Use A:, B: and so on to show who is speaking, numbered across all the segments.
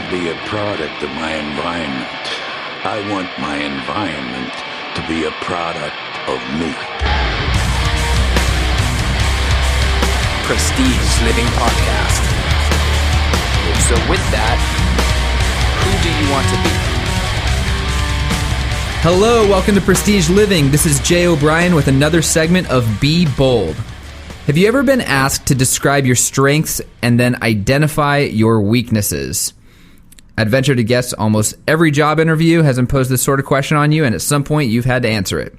A: to be a product of my environment. I want my environment to be a product of me.
B: Prestige Living Podcast. So with that, who do you want to be?
C: Hello, welcome to Prestige Living. This is Jay O'Brien with another segment of Be Bold. Have you ever been asked to describe your strengths and then identify your weaknesses? I'd venture to guess almost every job interview has imposed this sort of question on you, and at some point you've had to answer it.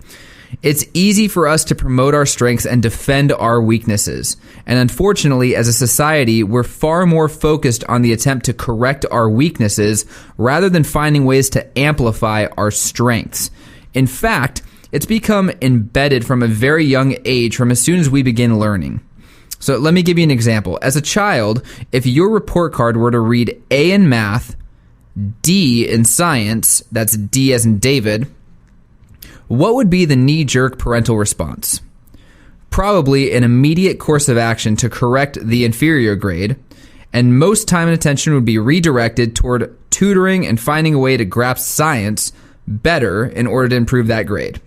C: It's easy for us to promote our strengths and defend our weaknesses. And unfortunately, as a society, we're far more focused on the attempt to correct our weaknesses rather than finding ways to amplify our strengths. In fact, it's become embedded from a very young age, from as soon as we begin learning. So let me give you an example. As a child, if your report card were to read A in math, D in science, that's D as in David, what would be the knee-jerk parental response? Probably an immediate course of action to correct the inferior grade, and most time and attention would be redirected toward tutoring and finding a way to grasp science better in order to improve that grade.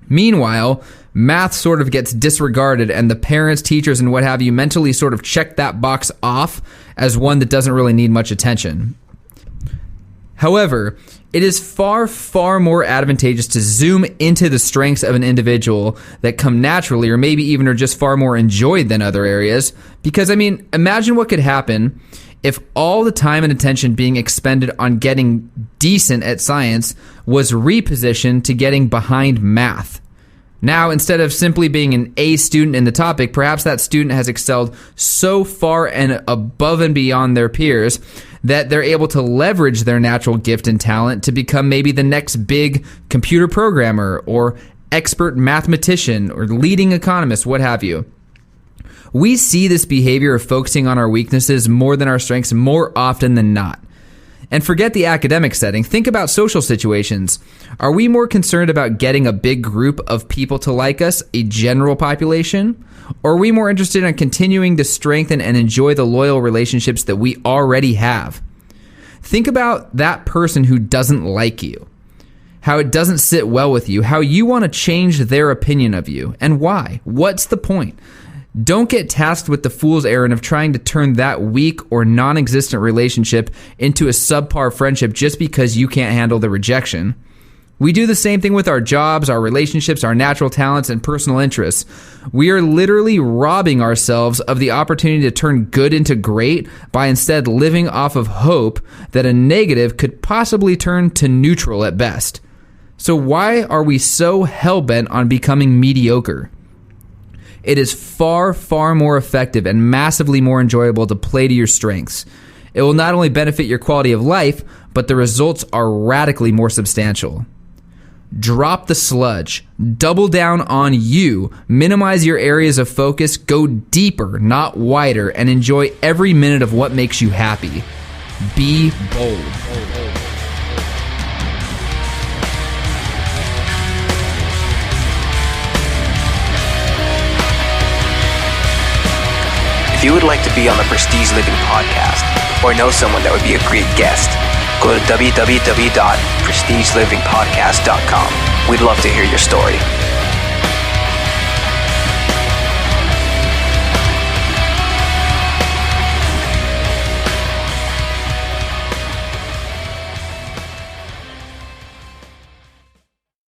C: Meanwhile, math sort of gets disregarded, and the parents, teachers, and what have you mentally sort of check that box off as one that doesn't really need much attention. However, it is far, far more advantageous to zoom into the strengths of an individual that come naturally, or maybe even are just far more enjoyed than other areas. Because, imagine what could happen if all the time and attention being expended on getting decent at science was repositioned to getting behind math. Now, instead of simply being an A student in the topic, perhaps that student has excelled so far and above and beyond their peers that they're able to leverage their natural gift and talent to become maybe the next big computer programmer or expert mathematician or leading economist, what have you. We see this behavior of focusing on our weaknesses more than our strengths more often than not. And forget the academic setting. Think about social situations. Are we more concerned about getting a big group of people to like us, a general population? Or are we more interested in continuing to strengthen and enjoy the loyal relationships that we already have? Think about that person who doesn't like you, how it doesn't sit well with you, how you want to change their opinion of you, and why. What's the point? Don't get tasked with the fool's errand of trying to turn that weak or non-existent relationship into a subpar friendship just because you can't handle the rejection. We do the same thing with our jobs, our relationships, our natural talents, and personal interests. We are literally robbing ourselves of the opportunity to turn good into great by instead living off of hope that a negative could possibly turn to neutral at best. So why are we so hell-bent on becoming mediocre? It is far, far more effective and massively more enjoyable to play to your strengths. It will not only benefit your quality of life, but the results are radically more substantial. Drop the sludge. Double down on you. Minimize your areas of focus. Go deeper, not wider, and enjoy every minute of what makes you happy. Be bold.
B: If you would like to be on the Prestige Living Podcast or know someone that would be a great guest, go to www.prestigelivingpodcast.com. We'd love to hear your story.